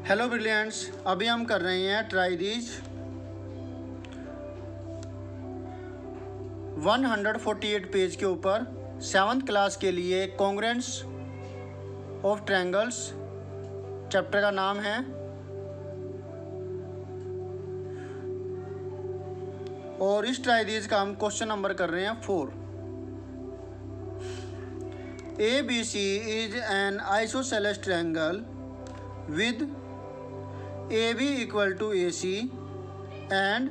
Hello brilliants, अभी हम कर रहे हैं ट्राई दीज 148 पेज के ऊपर 7th क्लास के लिए कॉन्ग्रुएंस ऑफ ट्रायंगल्स। चैप्टर का नाम है और इस ट्राई दीज का हम क्वेश्चन नंबर कर रहे हैं 4। ABC is an isosceles triangle with AB equal to AC and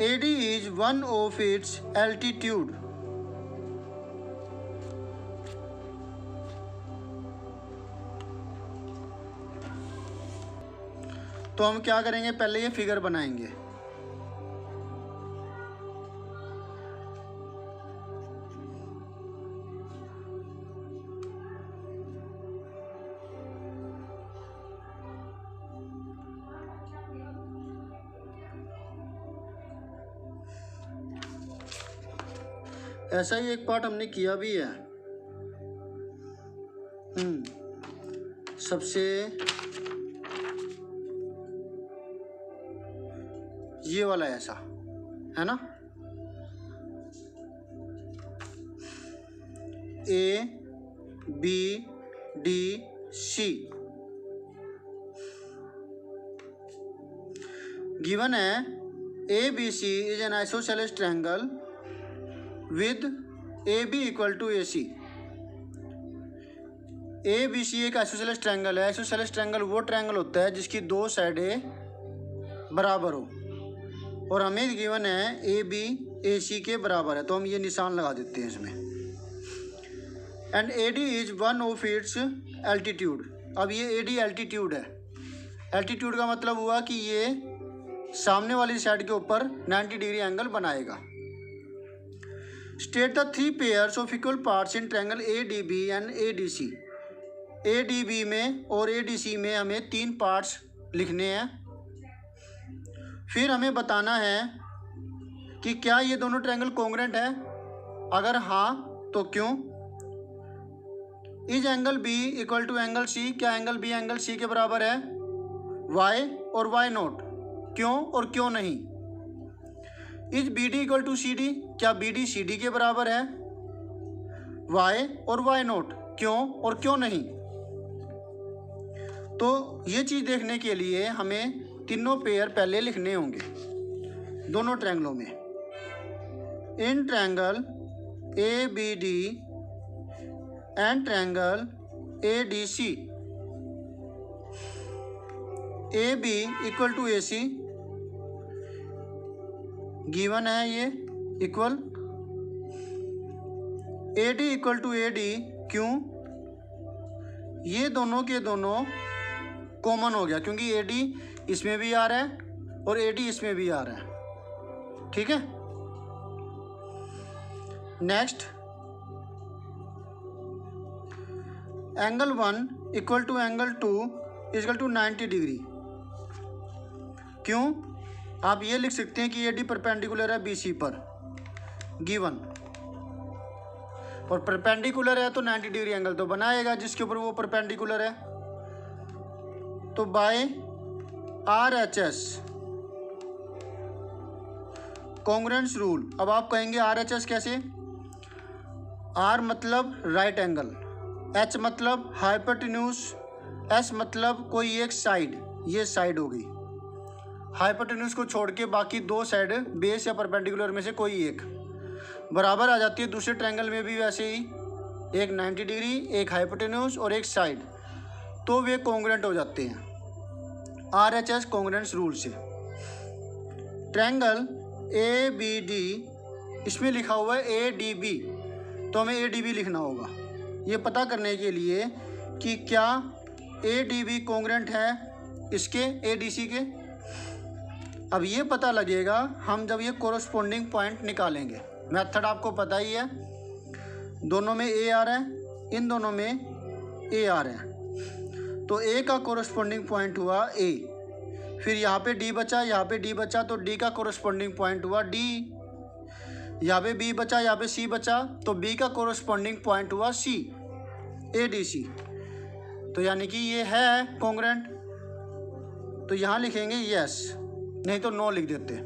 AD is one of its altitude. तो हम क्या करेंगे, पहले ये फिगर बनाएंगे। ऐसा ही एक पार्ट हमने किया भी है। सबसे ये वाला ऐसा है ना, A B D C given है। ABC is an isosceles triangle with AB equal to AC। ABC एक आइसोसेलेस ट्रायंगल है। आइसोसेलेस ट्रायंगल वो ट्रायंगल होता है जिसकी दो साइडें बराबर हो, और हमें गिवन है AB AC के बराबर है, तो हम ये निशान लगा देते हैं इसमें। And AD is one of its altitude. अब ये AD एल्टीट्यूड है। एल्टीट्यूड का मतलब हुआ कि ये सामने वाली साइड के ऊपर 90 डिग्री एंगल बनाएगा। State the 3 pairs of equal parts in triangle ADB and ADC। ADB में और ADC में हमें 3 पार्ट्स लिखने हैं। फिर हमें बताना है कि क्या ये दोनों ट्रायंगल कॉन्ग्रुएंट है, अगर हाँ तो क्यों। Is angle B equal to angle C, क्या एंगल B एंगल C के बराबर है। वाई और वाई नॉट, क्यों और क्यों नहीं। Is BD equal to CD, क्या BD CD के बराबर है। वाई और वाई नॉट, क्यों और क्यों नहीं। तो ये चीज़ देखने के लिए हमें तीनों पेयर पहले लिखने होंगे दोनों ट्रायंगलों में। In triangle ABD and triangle ADC, AB equal to AC given है, ये equal. AD equal to AD, क्यों, ये दोनों के दोनों कॉमन हो गया क्योंकि AD इसमें भी आ रहा है और AD इसमें भी आ रहा है। ठीक है। Next, angle 1 equal to angle 2 equal to 90 degree. क्यों, आप ये लिख सकते हैं कि AD परपेंडिकुलर है BC पर गिवन, और परपेंडिकुलर है तो 90 डिग्री एंगल तो बनाएगा जिसके ऊपर वो परपेंडिकुलर है। तो बाय RHS कॉन्ग्रुएंस रूल। अब आप कहेंगे RHS कैसे। R मतलब राइट एंगल, H मतलब हाइपोटेन्यूज, S मतलब कोई एक साइड, ये साइड हो गई। हाइपोटेन्यूज को छोड़ के बाकी दो साइड बेस या परपेंडिकुलर में से कोई एक बराबर आ जाती है। दूसरे ट्रायंगल में भी वैसे ही, एक 90 डिग्री, एक हाइपोटेन्यूज और एक साइड, तो वे कॉन्ग्रुएंट हो जाते हैं RHS कॉन्ग्रुएंस रूल से। ट्रायंगल ABD, इसमें लिखा हुआ है ADB, तो हमें ADB लिखना होगा ये पता करने के लिए कि क्या ADB कॉन्ग्रुएंट है इसके ADC के। अब ये पता लगेगा हम जब ये कोरस्पोंडिंग पॉइंट निकालेंगे। मेथड आपको पता ही है, दोनों में A आ रहा है, इन दोनों में A आ रहा है, तो A का कोरस्पोंडिंग पॉइंट हुआ A। फिर यहाँ पे D बचा, यहाँ पे D बचा, तो D का कोरस्पोंडिंग पॉइंट हुआ D। यहाँ पे B बचा, यहाँ पे C बचा, तो B का कोरस्पोंडिंग पॉइंट हुआ C, ADC। तो यानी कि ये है कॉन्ग्रुएंट। तो यहाँ लिखेंगे यस, नहीं तो नो लिख देते।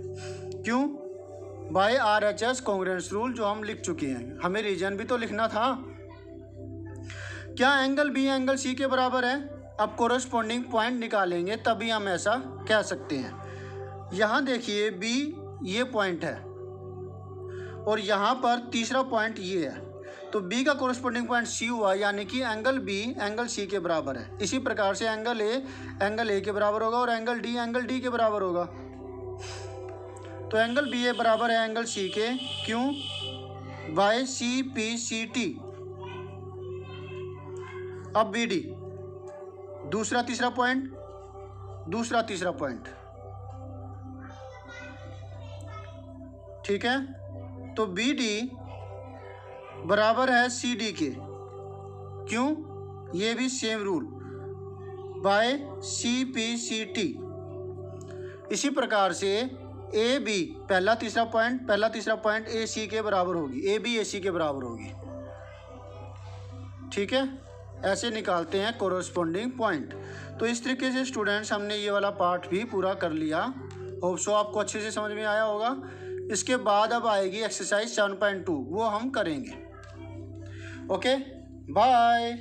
क्यों? बाय RHS कॉन्ग्रुएंस रूल, जो हम लिख चुके हैं, हमें रीजन भी तो लिखना था। क्या एंगल बी एंगल सी के बराबर है? अब कोरस्पॉन्डिंग पॉइंट निकालेंगे तभी हम ऐसा कह सकते हैं। यहाँ देखिए बी ये पॉइंट है और यहाँ पर तीसरा पॉइंट ये है, तो बी का कोरस्पॉन्डिंग पॉइंट सी हुआ, यानी कि एंगल बी एंगल सी के बराबर है। इसी प्रकार से एंगल ए के बराबर होगा और एंगल डी के बराबर होगा। तो एंगल बी ए बराबर है एंगल सी के। क्यों? Bye CPCT। अब BD, दूसरा तीसरा पॉइंट, ठीक है। तो BD बराबर है CD के। क्यों? ये भी सेम रूल, बाय CPCT। इसी प्रकार से AB पहला तीसरा पॉइंट AC के बराबर होगी, AB AC के बराबर होगी, ठीक है। ऐसे निकालते हैं कोरस्पॉन्डिंग पॉइंट। तो इस तरीके से स्टूडेंट्स हमने ये वाला पार्ट भी पूरा कर लिया। होप सो आपको अच्छे से समझ में आया होगा। इसके बाद अब आएगी एक्सरसाइज 7.2, वो हम करेंगे। Okay, bye.